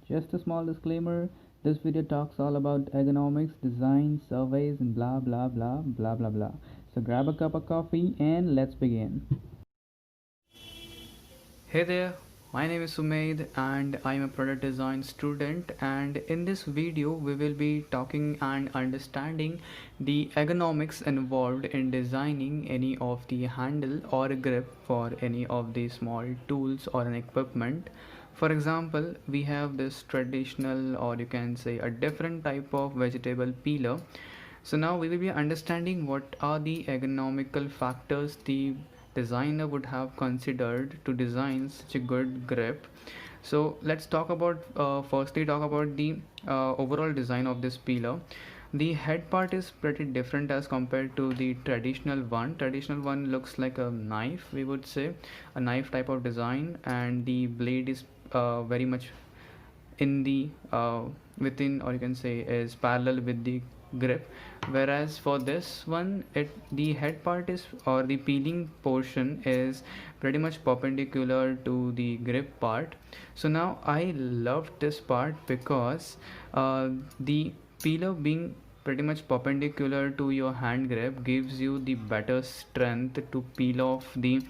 Just a small disclaimer, this video talks all about ergonomics, design, surveys, and blah blah blah blah blah blah. So grab a cup of coffee and let's begin. Hey there, my name is Sumaid and I'm a product design student, and in this video we will be talking and understanding the ergonomics involved in designing any of the handle or grip for any of the small tools or an equipment. For example, we have this traditional, or you can say a different type of vegetable peeler. So now we will be understanding what are the ergonomical factors the designer would have considered to design such a good grip. So let's talk about firstly talk about the overall design of this peeler. The head part is pretty different as compared to the traditional one. Traditional one looks like a knife, we would say, a knife type of design, and the blade is very much in the within, or you can say is parallel with the grip, whereas for this one the head part is, or the peeling portion is pretty much perpendicular to the grip part. So now I love this part because the peeler being pretty much perpendicular to your hand grip gives you the better strength to peel off the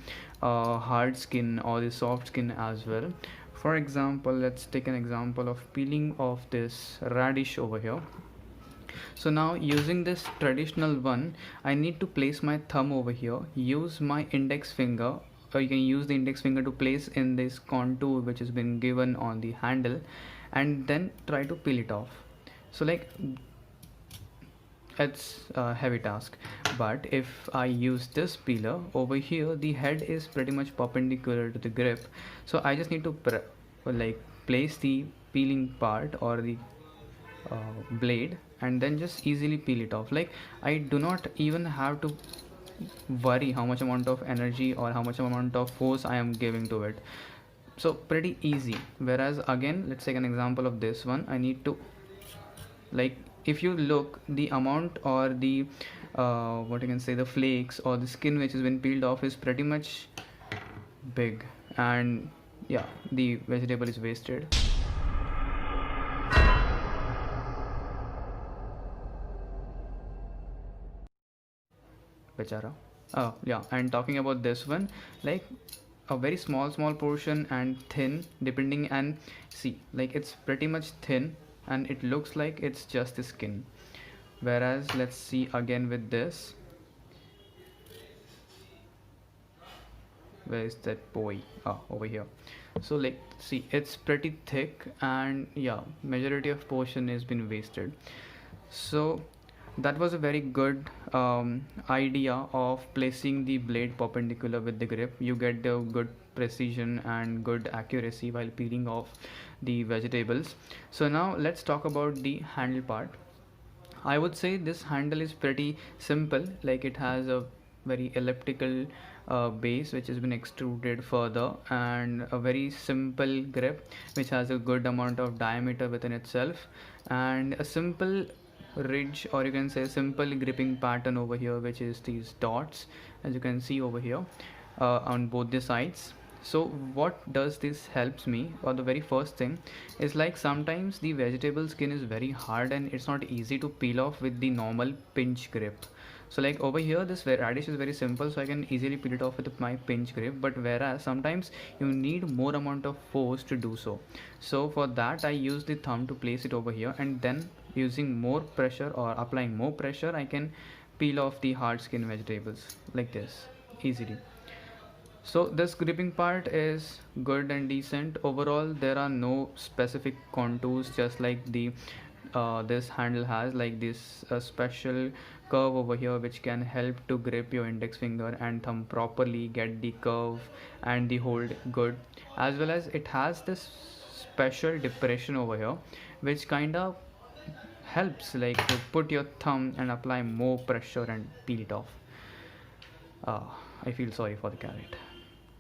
hard skin or the soft skin as well. For example, let's take an example of peeling off this radish over here. So now using this traditional one, I need to place my thumb over here, use my index finger, or you can use the index finger to place in this contour which has been given on the handle, and then try to peel it off. So like it's a heavy task, but if I use this peeler over here, the head is pretty much perpendicular to the grip, so I just need to place the peeling part or the blade and then just easily peel it off. Like I do not even have to worry how much amount of energy or how much amount of force I am giving to it. So pretty easy. Whereas again, let's take an example of this one. I need to, like, if you look, the amount or the what you can say, the flakes or the skin which has been peeled off is pretty much big, and yeah, the vegetable is wasted. Bechara. Oh yeah, and talking about this one, like a very small portion and thin depending, and see, like it's pretty much thin and it looks like it's just the skin. Whereas let's see again with this, where is that boy? Over here. So like see, it's pretty thick, and yeah, majority of portion has been wasted. So that was a very good idea of placing the blade perpendicular with the grip. You get the good precision and good accuracy while peeling off the vegetables. So now let's talk about the handle part. I would say this handle is pretty simple, like it has a very elliptical base which has been extruded further, and a very simple grip which has a good amount of diameter within itself, and a simple ridge, or you can say simple gripping pattern over here, which is these dots as you can see over here on both the sides. So what does this helps me, or the very first thing is, like sometimes the vegetable skin is very hard and it's not easy to peel off with the normal pinch grip. So like over here, this radish is very simple, so I can easily peel it off with my pinch grip, but whereas sometimes you need more amount of force to do so. So for that I use the thumb to place it over here, and then using more pressure or applying more pressure, I can peel off the hard skin vegetables like this easily. So this gripping part is good and decent. Overall, there are no specific contours, just like the this handle has, like this special curve over here which can help to grip your index finger and thumb properly, get the curve and the hold good, as well as it has this special depression over here which kind of helps like to put your thumb and apply more pressure and peel it off. I feel sorry for the carrot,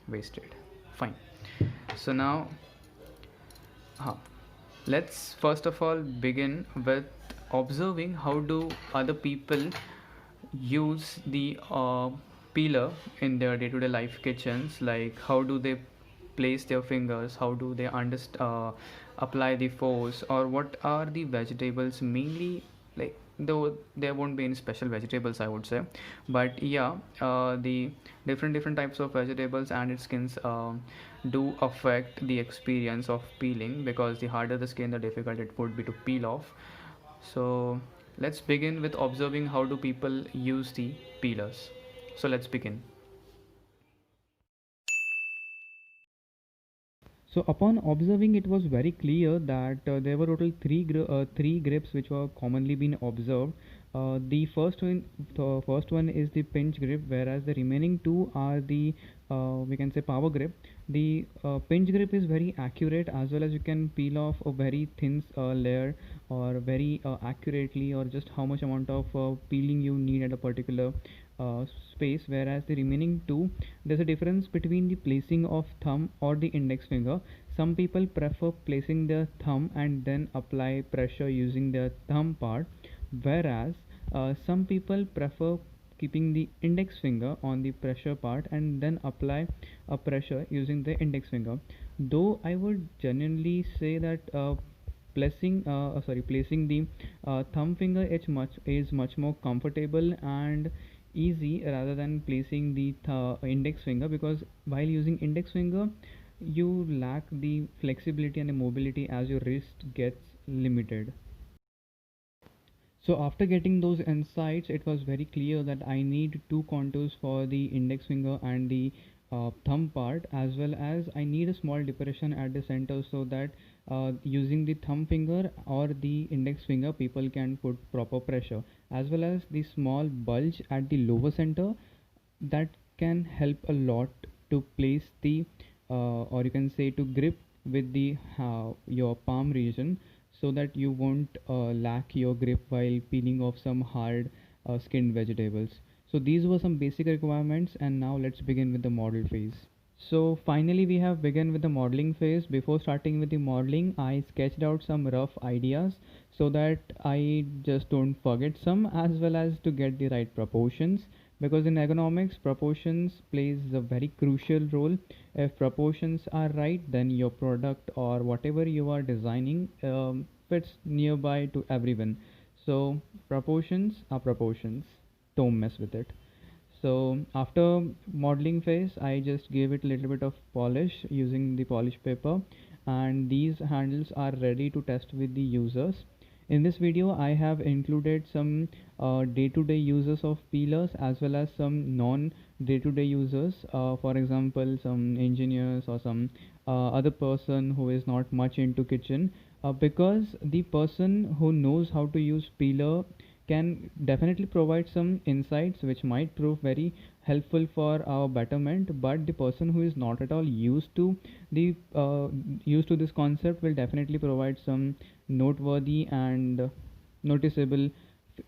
wasted. Fine. So now let's first of all begin with observing how do other people use the peeler in their day-to-day life kitchens. Like how do they place their fingers, how do they apply the force, or what are the vegetables mainly, like, though there won't be any special vegetables, I would say, but yeah, the different types of vegetables and its skins do affect the experience of peeling, because the harder the skin, the difficult it would be to peel off. So let's begin with observing how do people use the peelers. So let's begin. So upon observing, it was very clear that there were total three grips which were commonly been observed. The first one is the pinch grip, whereas the remaining two are the we can say power grip. The pinch grip is very accurate, as well as you can peel off a very thin layer, or very accurately, or just how much amount of peeling you need at a particular space. Whereas the remaining two, there's a difference between the placing of thumb or the index finger. Some people prefer placing their thumb and then apply pressure using their thumb part, whereas some people prefer keeping the index finger on the pressure part and then apply a pressure using the index finger. Though I would genuinely say that placing the thumb finger is much more comfortable and easy, rather than placing the index finger, because while using index finger you lack the flexibility and the mobility, as your wrist gets limited. So after getting those insights, it was very clear that I need two contours for the index finger and the thumb part, as well as I need a small depression at the center, so that using the thumb finger or the index finger, people can put proper pressure, as well as the small bulge at the lower center that can help a lot to place the or you can say to grip with the your palm region, so that you won't lack your grip while peeling off some hard skinned vegetables. So these were some basic requirements, and now let's begin with the model phase. So finally we have begun with the modeling phase. Before starting with the modeling, I sketched out some rough ideas so that I just don't forget some, as well as to get the right proportions, because in ergonomics proportions plays a very crucial role. If proportions are right, then your product or whatever you are designing fits nearby to everyone. So proportions are proportions, don't mess with it. So after modeling phase, I just gave it a little bit of polish using the polish paper, and these handles are ready to test with the users. In this video, I have included some day-to-day users of peelers, as well as some non-day-to-day users. For example, some engineers or some other person who is not much into kitchen. Because the person who knows how to use peeler can definitely provide some insights which might prove very helpful for our betterment, but the person who is not at all used to this concept will definitely provide some noteworthy and noticeable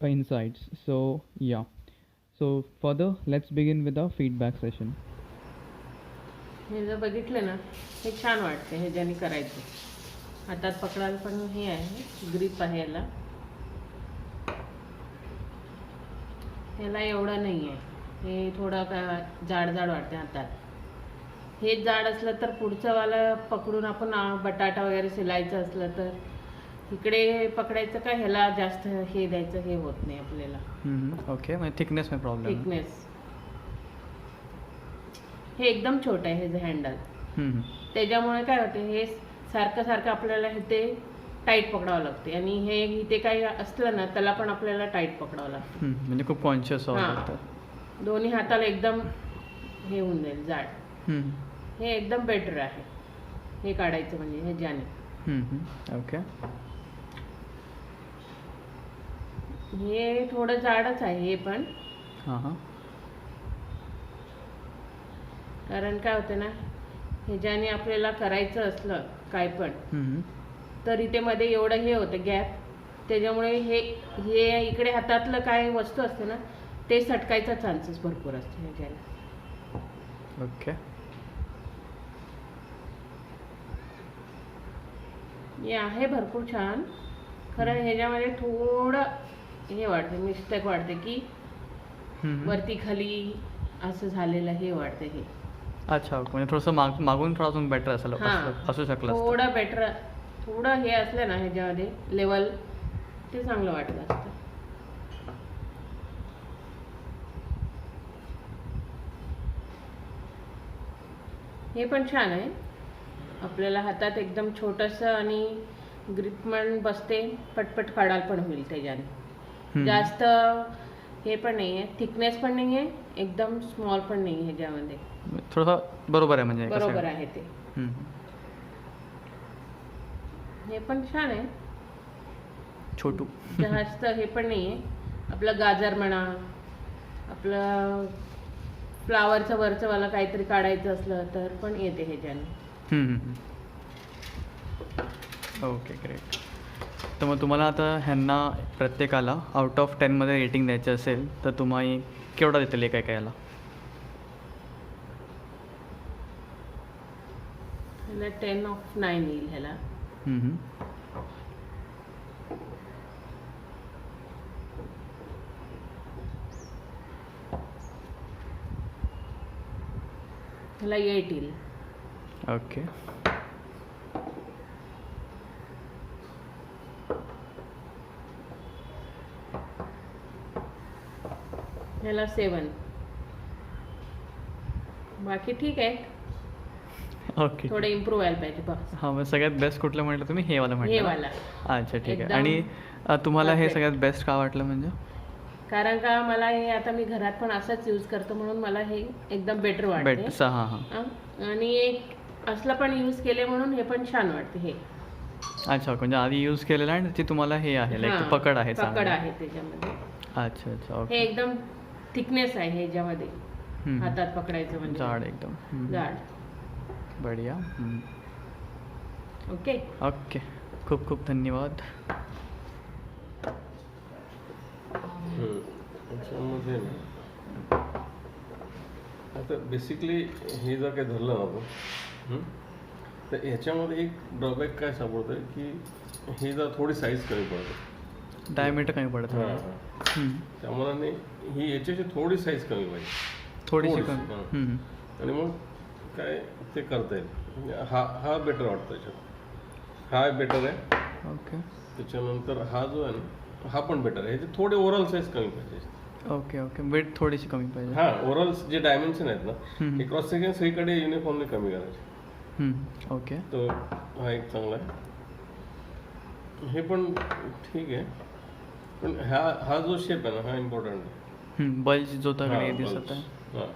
insights. So yeah, so further, let's begin with the feedback session. हे जर बघितलं ना, हे छान वाटते हे ज्याने करायचं. हातात पकडायला पण हे आहे, ग्रिप आहे याला. ह्याला एवढं नाही आहे, हे थोडं जाड जाड वाटते हातात. हे जाड असलं तर पुढचं वाला पकडून आपण बटाटा वगैरे शिलायचं असलं तर इकडे पकडायचं का, ह्याला जास्त हे द्यायचं, हे होत नाही आपल्याला. ओके, म्हणजे थिकनेस में प्रॉब्लेम. थिकनेस हे एकदम छोटं आहे, हे जे हँडल, त्याच्यामुळे काय होते, हे सारखं सारखं आपल्याला ते टाईट पकडावं लागते, आणि हे इथे काही असलं ना त्याला पण आपल्याला टाईट पकडावं लागतं. म्हणजे खूप कॉन्शियस दोन्ही हाताला एकदम हे होऊन जाईल जाड. हे एकदम बेटर आहे हे काढायचं म्हणजे हे ज्याने. ओके, हे थोडं जाडच आहे हे पण. कारण काय होतं ना, हे ज्याने आपल्याला करायचं असलं काय पण, तर इथे मध्ये एवढं हे होतं गॅप, त्याच्यामुळे हे हे इकडे हातातलं काय वस्तू असते ना ते सटकायचा चान्सेस भरपूर असते ह्याच्याला. ओके, हे आहे भरपूर छान. खरं ह्याच्यामध्ये थोडं हे वाटते, मिस्टेक वाटते की वरती खाली असं झालेलं हे वाटतं हे. अच्छा, म्हणजे थोडंसं मागून थोडं अजून बेटर असू शकलं. थोडं बेटर थोडं हे असलं ना ह्याच्यामध्ये लेवल ते चांगलं वाटलं असतं. हे पण छान आहे, आपल्याला हातात एकदम छोटंसं आणि ग्रिप पण बसते, पटपट काढायला पण होईल त्याच्याने. जास्त हे पण नाही आहे, थिकनेस पण नाही आहे, एकदम स्मॉल पण नाही आहे ह्याच्यामध्ये. थोडा बरोबर आहे म्हणजे कसं बरोबर आहे ते. हे पण छान आहे, छोटू. जास्त हे पण नाही आहे. आपलं गाजर म्हणा, आपलं फ्लावरचं वरचं वाला काहीतरी काढायचं असलं तर पण येते ह्याच्याने. Okay great. तर मग तुम्हाला आता ह्यांना प्रत्येकाला आउट ऑफ 10 मध्ये रेटिंग द्यायचं असेल तर तुम्ही केवढा देतील एका एकाला? ह्याला 10/9 येईल ह्याला. ह्याला 8 येईल. ओके. ह्याला 7. बाकी ठीक आहे, ओके. थोडं इम्प्रूव्ह व्हायला पाहिजे बस. हां, मग सगळ्यात बेस्ट कुठलं म्हटलं तुम्ही? हे वाला हे म्हटलं? वाला. अच्छा ठीक आहे. एकदम आणि तुम्हाला हे perfect. सगळ्यात बेस्ट का वाटलं म्हणजे? कारण का मला हे आता मी घरात पण असंच यूज करतो म्हणून मला हे एकदम बेटर वाटते. बेस्ट. हां हां. आणि एक असलं पण यूज केले म्हणून हे पण छान वाटते. हे अच्छा, म्हणजे आधी यूज केलेलं आहे आणि त्याची तुम्हाला हे आहे लाईक हां, पकड आहे पकड चांगली. आहे त्याच्यामध्ये. अच्छा अच्छा. हे ओके. एकदम थिकनेस आहे ह्याच्यामध्ये, हम्म. हातात पकडायचं म्हणजे जाड एकदम. जाड. बढिया. ओके. ओके. खूप खूप धन्यवाद. याच्यामध्ये ना आता बेसिकली हे जर काही धरलं ना आपण, तर ह्याच्यामध्ये एक ड्रॉबॅक काय सापडतं की हे जर थोडी साईज कमी पडते, डायमीटर कमी पडत. त्यामुळे ही याच्याची थोडी साईज कमी पाहिजे, थोडीशी थोडीशी, कमी. आणि मग काय ते करता येईल. म्हणजे हा बेटर वाटतो याच्यात, हा बेटर आहे. ओके त्याच्यानंतर हा जो आहे ना हा पण बेटर आहे. ह्याचे थोडे ओव्हरऑल साईज कमी पाहिजे. Okay okay. वेट थोडीशी कमी पाहिजे. हां, ओव्हरऑल जे डायमेन्शन आहेत ना हे क्रॉस सेक्शन सगळीकडे युनिफॉर्मली कमी करायचे. ओके. तो हा एक चांगला आहे. हे पण ठीक आहे, पण हा जो शेप आहे ना हा इम्पॉर्टंट आहे. बल्ज जो तगडे हां, दिसत bulge. आहे. हां.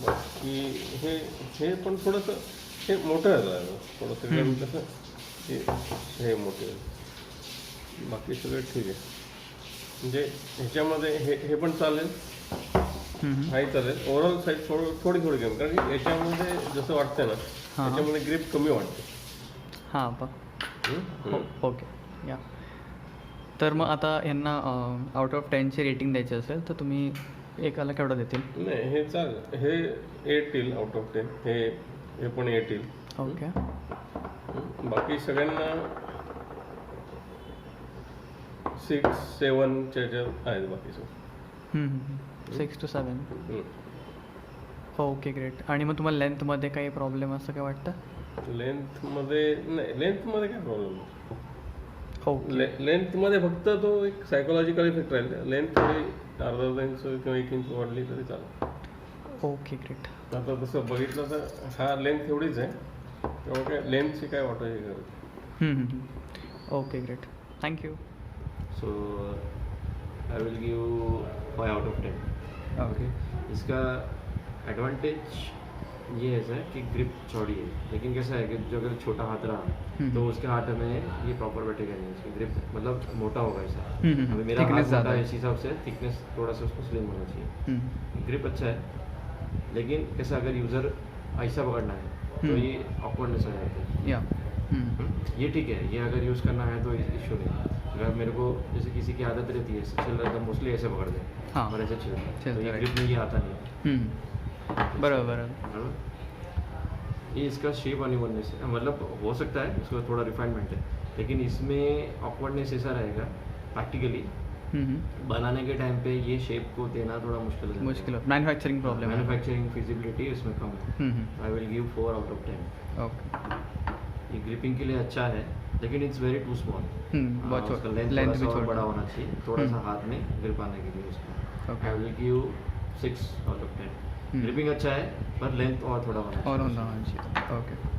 बाकी हे पण थोडंसं हे मोठं आहे, थोडंसं कारण कसं हे मोठे आहे. बाकी सगळं ठीक आहे. म्हणजे ह्याच्यामध्ये हे पण चालेल, हाही चालेल. ओव्हरऑल साईज थोडी कमी, कारण की याच्यामध्ये जसं वाटतं ना याच्यामध्ये ग्रिप कमी वाटते. हां पा. ओके या. तर मग आता यांना आउट ऑफ 10ची रेटिंग द्यायची असेल तर तुम्ही एकाला केवढा देतील? नाही, हे चालेल. हे 8 येईल आउट ऑफ 10. हे पण 8 येईल. ओके. बाकी सगळ्यांना 6, 7च्या ह्याच्यात आहेत बाकी सगळं. 6 to 7. Okay great. आणि मग तुम्हाला लेंथमध्ये काही प्रॉब्लेम असं काय वाटतं? लेंथमध्ये नाही, लेंथमध्ये काय प्रॉब्लेम नाही. ओके. लेंथमध्ये फक्त तो एक सायकोलॉजिकल इफेक्ट राहील. लेंथ थोडी अर्धा इंच किंवा 1 इंच वाढली तरी चालेल. Okay great. आता तसं बघितलं तर हा लेंथ एवढीच आहे, तेव्हा काय लेंथची काय वाटायची गरज. Okay great. Thank you. So I will give 5 out of 10. Okay. इसका एडवांटेज ये ऐसा है कि ग्रिप चौड़ी है, लेकिन कैसा है कि जो अगर छोटा हाथ रहा तो उसके हाथ में ये प्रॉपर बैठेगा नहीं, इसकी ग्रिप मतलब मोटा होगा ऐसा. अभी मेरा हाथ मोटा है, इस हिसाब से थिकनेस थोड़ा सा उसको स्लिम होना चाहिए. ग्रिप अच्छा है, लेकिन कैसा अगर यूज़र ऐसा पकड़ना है तो ये ऑकवर्डनेस आ जाती है. या. ये ठीक है, ये अगर यूज़ करना है तो इशू नहीं. अगर मेरे को जैसे किसी की आदत रहती है चिल रहा था मोस्टली ऐसे पकड़ दे हाँ. और ऐसे चिल तो ये right. ग्रिप में ये आता नहीं है. बरोबर. ये इसका शेप अनइवननेस है, मतलब हो सकता है इसको थोड़ा रिफाइनमेंट है, लेकिन इसमें ऑकवर्डनेस ऐसा रहेगा प्रैक्टिकली बनाने के टाइम पे ये शेप को देना थोड़ा मुश्किल हो जाता है। मुश्किल हो मैन्युफैक्चरिंग प्रॉब्लम है। मैन्युफैक्चरिंग फिजिबिलिटी इसमें कम है। I will give 4 out of 10। Okay. ये ग्रिपिंग के लिए अच्छा है, लेकिन इट्स वेरी टू स्मॉल। बहुत उसका लेंथ लेंथ थोड़ा भी सा और छोटा बड़ा होना चाहिए, थोड़ा सा हाथ में ग्रिप आने के लिए उसका। Okay. I will give 6 out of 10। Gripping अच्छा है, पर लेंथ और थोड़ा होना और चाहिए। होना चाहिए। ओके।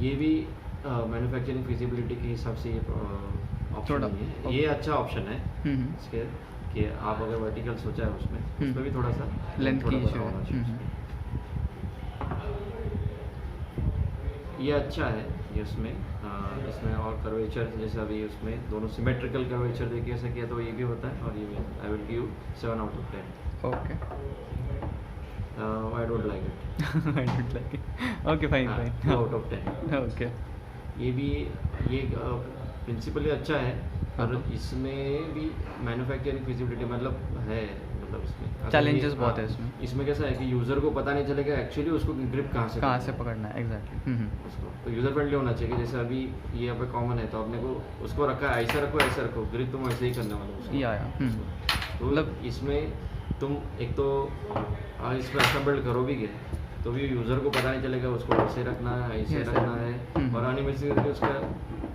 ये भी मैन्युफैक्चरिंग फिजिबिलिटी के हिसाब से ये ऑप्शन थोड़ा- नहीं है। ये अच्छा ऑप्शन है इसके, कि आप अगर वर्टिकल सोचा है उसमें भी थोड़ा सा लेंथ थोड़ा की बड़ा issue होना है। चाहिए उसमें। ये अच्छा है ये उसमें इसमें और कर्वेचर जैसा भी उसमें दोनों सिमेट्रिकल कर्वेचर देखिए ऐसा किया तो ये भी होता है, और ये भी। I will give 7 out of 10। Okay. I don't like it. I don't like it. Okay, fine 2 fine. Out of 10। Okay. ये भी ये प्रिंसिपली अच्छा है, पर इसमें भी मैन्युफैक्चरिंग फिजिबिलिटी मतलब है, मतलब इसमें अगर Challenges ये- बहुत है हाँ, इसमें। इसमें कैसा है कि यूज़र को पता नहीं चलेगा एक्चुअली उसको ग्रिप कहाँ से कहाँ करना से है पकड़ना है एग्जैक्टली। उसको। तो यूज़र फ्रेंडली होना चाहिए कि जैसे अभी ये यहाँ पे कॉमन है तो अपने को उसको रखा है ऐसा रखो ऐसा रखो, ग्रिप तुम ऐसे ही करने वाले हो उसको। या तो मतलब- इसमें तुम एक तो इसमें असेंबल्ड करोगे भी तो भी यूज़र को पता नहीं चलेगा उसको ऐसे रखना है ऐसे ऐसे रखना है, और एनिमेशन उसका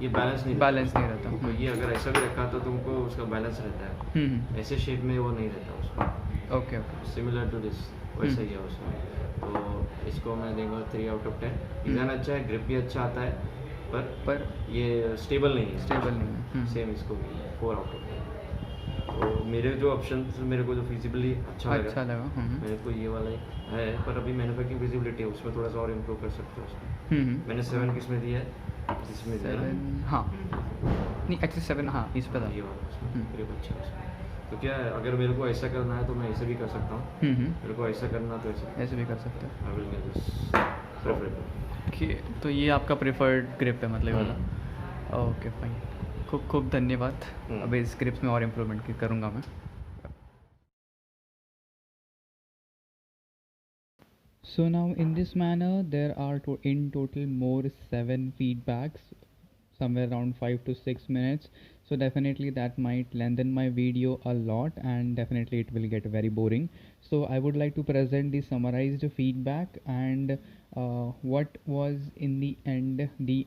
ये बैलेंस नहीं बैलेंस नहीं रहता। तो ये अगर ऐसा भी रखा तो तुमको उसका बैलेंस रहता है, ऐसे शेप में वो नहीं रहता उसका। Okay okay. Similar to this वैसा ही है उसमें। तो इसको मैं देंगे 3 आउट ऑफ 10। डिज़ाइन अच्छा है, ग्रिप भी अच्छा आता है, पर ये स्टेबल नहीं है। स्टेबल नहीं है। सेम इसको 4 आउट ऑफ 10। तो मेरे जो ऑप्शन मेरे को जो फिजिबली अच्छा अच्छा लगा। मेरे को ये वाला है, पर अभी मैन्युफैक्चरिंग विजिबिलिटी है उसमें थोड़ा सा और इम्प्रूव कर सकते हो उसमें। मैंने 7 किस में दिया है, इसमें दिया है 7 हाँ नहीं एक्चुअली 7 हाँ इस पे था। ये वाला उसमें ग्रिप अच्छा है उसमें। तो क्या है, अगर मेरे को ऐसा करना है तो मैं ऐसे भी कर सकता हूँ, मेरे को ऐसा करना तो ऐसे ऐसे भी कर सकते हैं। I will get this preferable. Okay, तो ये आपका प्रेफर्ड ग्रिप है मतलब वाला। ओके फाइन, खूब खूब धन्यवाद। अब इस ग्रिप्स में और इम्प्रूवमेंट करूँगा मैं। So now in this manner there are in total more 7 feedbacks, somewhere around 5 to 6 minutes, so definitely that might lengthen my video a lot and definitely it will get very boring. So I would like to present the summarized feedback and what was in the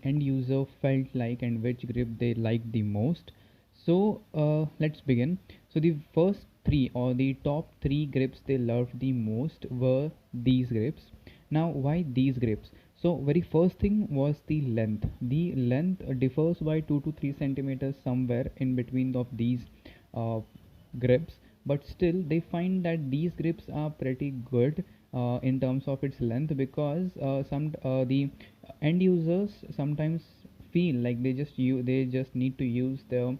end user felt like and which grip they liked the most. So let's begin. So the first 3 or the top 3 grips they loved the most were these grips. Now why these grips? So very first thing was the length. The length differs by 2 to 3 centimeters somewhere in between of these grips, but still they find that these grips are pretty good in terms of its length, because the end users sometimes feel like they just need to use their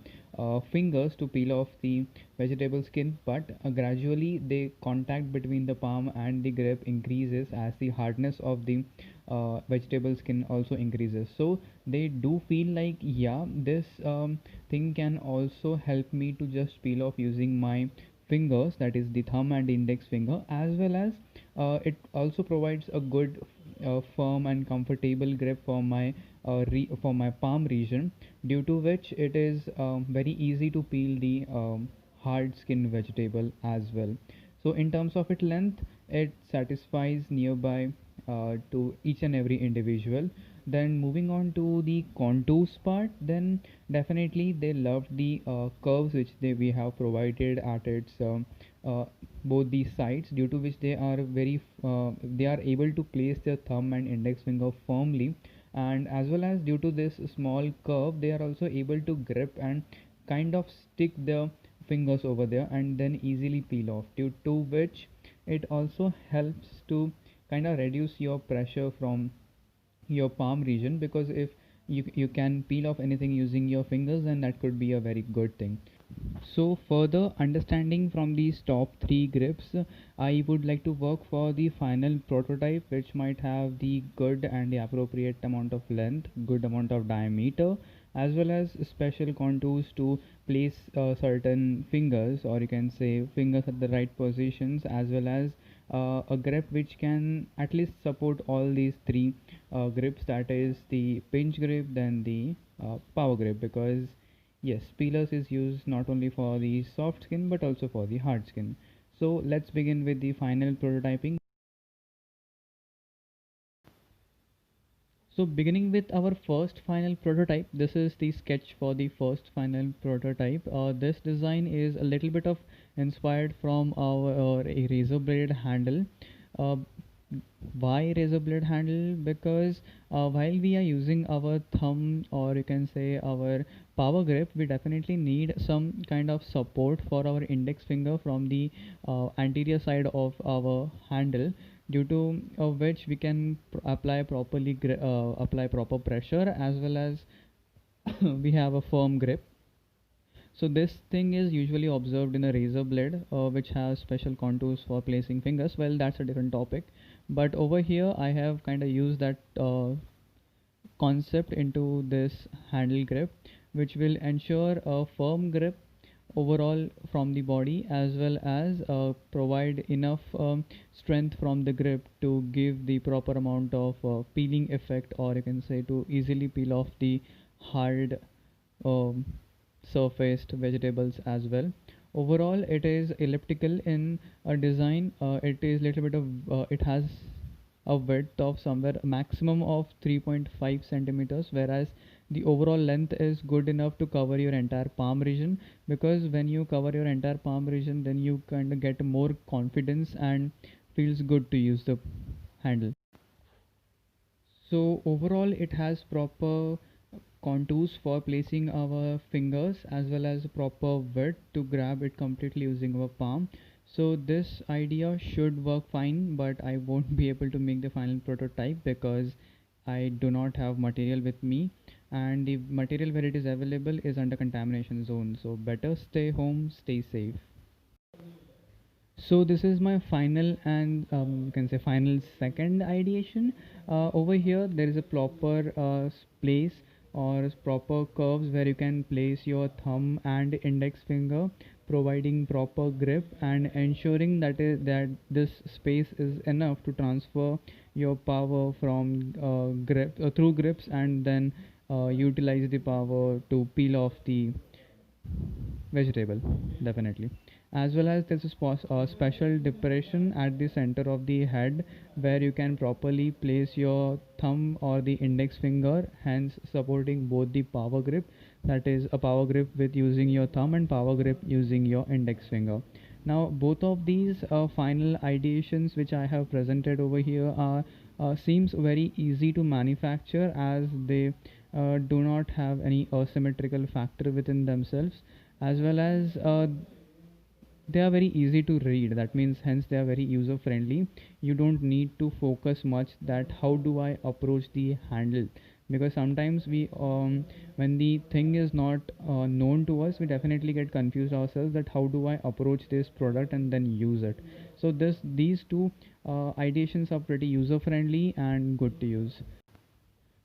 fingers to peel off the vegetable skin, but gradually the contact between the palm and the grip increases as the hardness of the vegetable skin also increases. So they do feel like, yeah, this thing can also help me to just peel off using my fingers, that is the thumb and index finger, as well as it also provides a good firm and comfortable grip for my for my palm region, due to which it is very easy to peel the hard skin vegetable as well. So in terms of its length, it satisfies nearby to each and every individual. Then moving on to the contours part, then definitely they loved the curves which we have provided at its both these sides, due to which they are they are able to place their thumb and index finger firmly, and as well as due to this small curve they are also able to grip and kind of stick their fingers over there and then easily peel off, due to which it also helps to kind of reduce your pressure from your palm region, because if you can peel off anything using your fingers, then that could be a very good thing. So further understanding from these top 3 grips, I would like to work for the final prototype, which might have the good and the appropriate amount of length, good amount of diameter, as well as special contours to place certain fingers, or you can say fingers at the right positions, as well as a grip which can at least support all these 3 grips, that is the pinch grip, then the power grip, because Yes, peelers is used not only for the soft skin but also for the hard skin. So let's begin with the final prototyping. So beginning with our first final prototype, this is the sketch for the first final prototype. This design is a little bit of inspired from our razor blade handle. Uh, why razor blade handle? Because while we are using our thumb, or you can say our power grip, we definitely need some kind of support for our index finger from the anterior side of our handle, due to which we can apply proper pressure, as well as we have a firm grip. So this thing is usually observed in a razor blade, which has special contours for placing fingers. Well, that's a different topic. But over here, I have kind of used that concept into this handle grip, which will ensure a firm grip overall from the body, as well as provide enough strength from the grip to give the proper amount of peeling effect, or you can say to easily peel off the hard um, surfaced vegetables as well. Overall, it is elliptical in a design. It is little bit of it has a width of somewhere a maximum of 3.5 centimeters, whereas the overall length is good enough to cover your entire palm region, because when you cover your entire palm region, then you kind of get more confidence and feels good to use the handle. So overall, it has proper contours for placing our fingers, as well as proper width to grab it completely using our palm. So this idea should work fine, but I won't be able to make the final prototype because I do not have material with me, and the material where it is available is under contamination zone. So better stay home, stay safe. So this is my final and you can say final second ideation. Over here there is a proper place or proper curves where you can place your thumb and index finger, providing proper grip and ensuring that this space is enough to transfer your power from grip through grips, and then utilize the power to peel off the vegetable, definitely. As well as there's a special depression at the center of the head, where you can properly place your thumb or the index finger, hence supporting both the power grip, that is a power grip with using your thumb and power grip using your index finger. Now both of these final ideations which I have presented over here are seems very easy to manufacture, as they do not have any asymmetrical factor within themselves, as well as they are very easy to read. That means hence they are very user friendly. You don't need to focus much that how do I approach the handle, because sometimes we when the thing is not known to us, we definitely get confused ourselves that how do I approach this product and then use it. So these two ideations are pretty user friendly and good to use.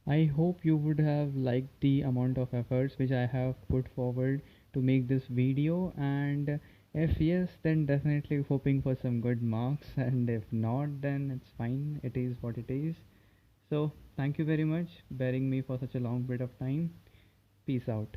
I hope you would have liked the amount of efforts which I have put forward to make this video, and if yes, then definitely hoping for some good marks, and if not, then it's fine, it is what it is. So thank you very much bearing me for such a long bit of time. Peace out.